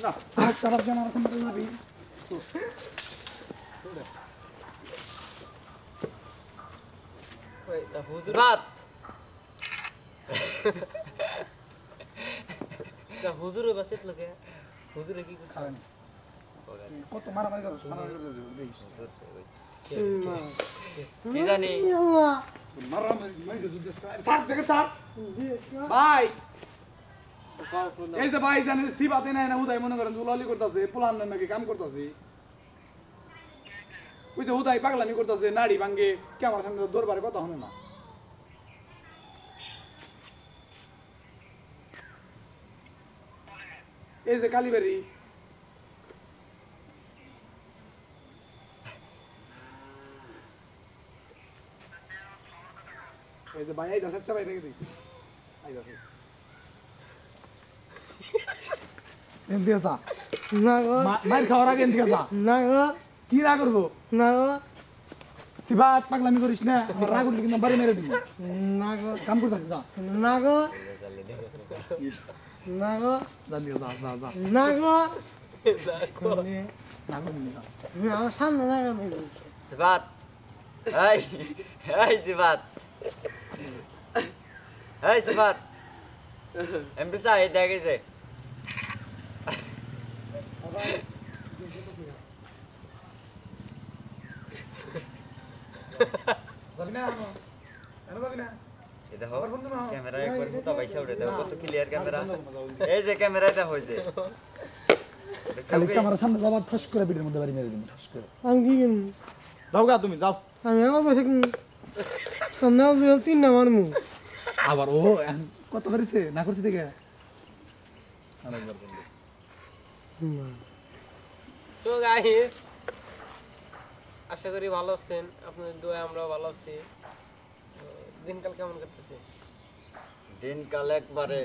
না খারাপ জানা আছে না যাবি ওই তা হুজুর বাত তা হুজুর বাসিত লাগে হুজুরে কি করছে কত মারামারি করছ দেখিস কি জানি মারামারি মাইরে দিস স্যার দেখে স্যার ভাই এই যে ভাই জানেন সিবাতে নাই না উদয় মনে করেন উলালি করতেছে পুলান নাকি কাম করতেছে ওই যে উদয় পাগলামি করতেছে নাড়ি ভাঙ্গে ক্যামেরার সামনে দরবারে কথা হনে না এই যে কালীবাড়ি এই যে ভাই এই দাসের চাবাই রেখে দিই এই দাসের এনদিকে যা না গো মার খাওয়ার আগে এনদিকে যা না গো কি রাগ করবো না গো সিবাত পাগলামি করিস না আমার রাগ উঠলে কিন্তু বাড়ি মেরে দিবি না গো কাম করতেছিস যা না গো না গো জানি যা যা যা না গো না করবি না আমার সামনে না গো জিবাত এই এই জিবাত এই জিবাত এমপিসা এই দেখেছে যাবি না এনো যাবি না এই দেখো ক্যামেরা একবার মুতা বাইসা উঠে দেখো কত ক্লিয়ার ক্যামেরা এই যে ক্যামেরা এটা হইছে খালি ক্যামেরার সামনে যাবার ঠাস করে পিঠের মধ্যে বাড়ি মেরে দিবি ঠাস করে আমি কি কিনি যাও গা তুমি যাও আমি আমার বসে সামনে দুজন তিন না মারমু আবার ও কত করেছে না করছে দেখে আরেকবার বলবো সো গাইস আশা করি ভালো আছেন আপনাদের দোয়া আমরাও ভালো আছি দিনকাল কেমন কাটতেছে দিনকাল একবারে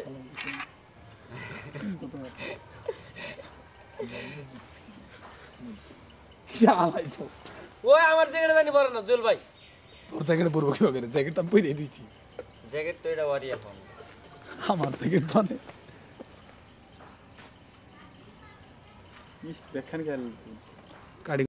চালাই তো ওই আমার জ্যাকেট জানি পরে না জুল ভাই ওর জ্যাকেট পরবো কি করে জ্যাকেটটা পরে দিয়েছি জ্যাকেট তো এটা ওয়ারি এখন আমার জ্যাকেট মানে ব্যাখ্যান খেয়াল